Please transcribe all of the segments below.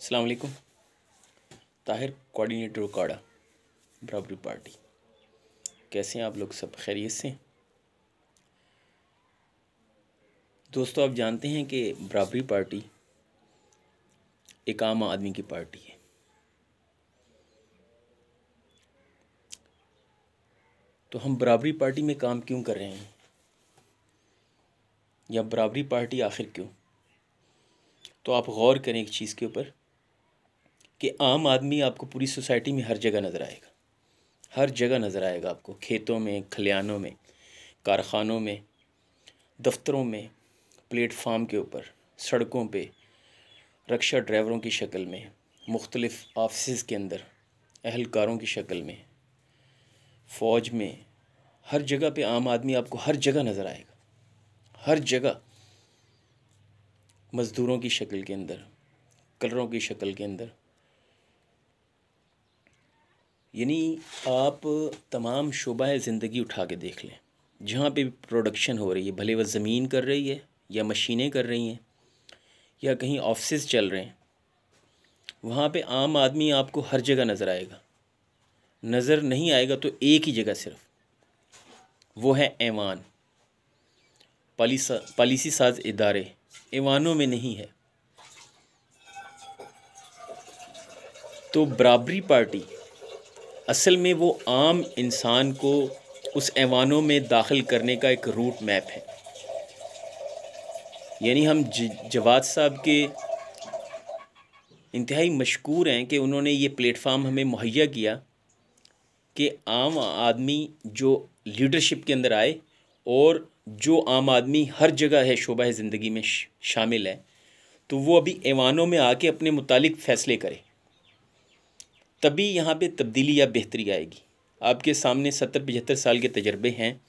अस्सलाम वालेकुम। ताहिर कोऑर्डिनेटर उकाड़ा बराबरी पार्टी। कैसे हैं आप लोग? सब खैरियत से? दोस्तों, आप जानते हैं कि बराबरी पार्टी एक आम आदमी की पार्टी है। तो हम बराबरी पार्टी में काम क्यों कर रहे हैं, या बराबरी पार्टी आखिर क्यों? तो आप गौर करें एक चीज़ के ऊपर कि आम आदमी आपको पूरी सोसाइटी में हर जगह नज़र आएगा। हर जगह नज़र आएगा आपको, खेतों में, खलिहानों में, कारखानों में, दफ्तरों में, प्लेटफार्म के ऊपर, सड़कों पे, रक्षा ड्राइवरों की शक्ल में, मुख्तलिफ़ ऑफिस के अंदर अहलकारों की शक्ल में, फ़ौज में, हर जगह पे आम आदमी आपको हर जगह नज़र आएगा। हर जगह मज़दूरों की शक्ल के अंदर, कलरों की शक्ल के अंदर। यानी आप तमाम शोबाए ज़िंदगी उठा के देख लें, जहाँ पे भी प्रोडक्शन हो रही है, भले वह ज़मीन कर रही है या मशीनें कर रही हैं या कहीं ऑफिस चल रहे हैं, वहाँ पे आम आदमी आपको हर जगह नज़र आएगा। नज़र नहीं आएगा तो एक ही जगह सिर्फ, वो है ऐवान। पॉलिसी साज इदारे ऐवानों में नहीं है। तो बराबरी पार्टी असल में वो आम इंसान को उस ऐवानों में दाखिल करने का एक रूट मैप है। यानी हम जवाद साहब के इंतहाई मशकूर हैं कि उन्होंने ये प्लेटफार्म हमें मुहैया किया कि आम आदमी जो लीडरशिप के अंदर आए, और जो आम आदमी हर जगह है शोबा ज़िंदगी में शामिल है, तो वो अभी ऐवानों में आके अपने मुतालिक फ़ैसले करे, तभी यहाँ पे तब्दीली या बेहतरी आएगी। आपके सामने 70-75 साल के तजर्बे हैं,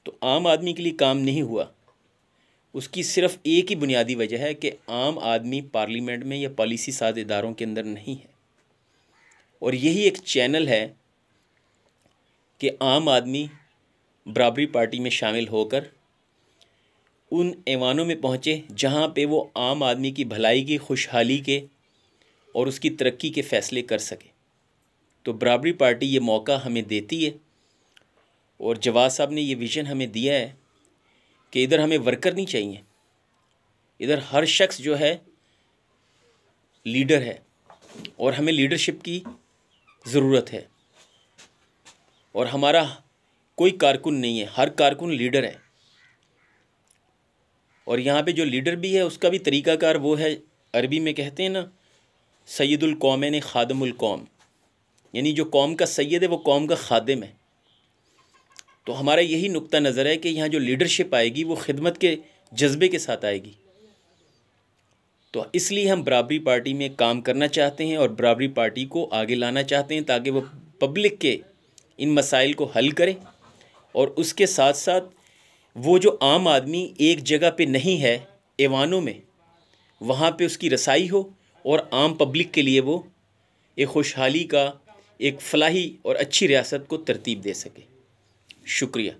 तो आम आदमी के लिए काम नहीं हुआ। उसकी सिर्फ़ एक ही बुनियादी वजह है कि आम आदमी पार्लियामेंट में या पॉलिसी साज इदारों के अंदर नहीं है। और यही एक चैनल है कि आम आदमी बराबरी पार्टी में शामिल होकर उन ऐवानों में पहुँचे जहाँ पे वो आम आदमी की भलाई की, खुशहाली के और उसकी तरक्की के फ़ैसले कर सके। तो बराबरी पार्टी ये मौका हमें देती है, और जवाद साहब ने ये विज़न हमें दिया है कि इधर हमें वर्कर नहीं चाहिए, इधर हर शख्स जो है लीडर है, और हमें लीडरशिप की ज़रूरत है। और हमारा कोई कारकुन नहीं है, हर कारकुन लीडर है। और यहाँ पे जो लीडर भी है उसका भी तरीक़ाकार वो है, अरबी में कहते हैं ना, सैयदुल कौमैन खादमुल कौम। यानी जो कौम का सैयद है वो कौम का खादिम है। तो हमारा यही नुक्ता नज़र है कि यहाँ जो लीडरशिप आएगी वो खिदमत के जज्बे के साथ आएगी। तो इसलिए हम बराबरी पार्टी में काम करना चाहते हैं और बराबरी पार्टी को आगे लाना चाहते हैं, ताकि वो पब्लिक के इन मसाइल को हल करे, और उसके साथ साथ वो जो आम आदमी एक जगह पे नहीं है ऐवानों में, वहाँ पे उसकी रसाई हो, और आम पब्लिक के लिए वो एक खुशहाली का, एक फलाही और अच्छी रियासत को तरतीब दे सके। शुक्रिया।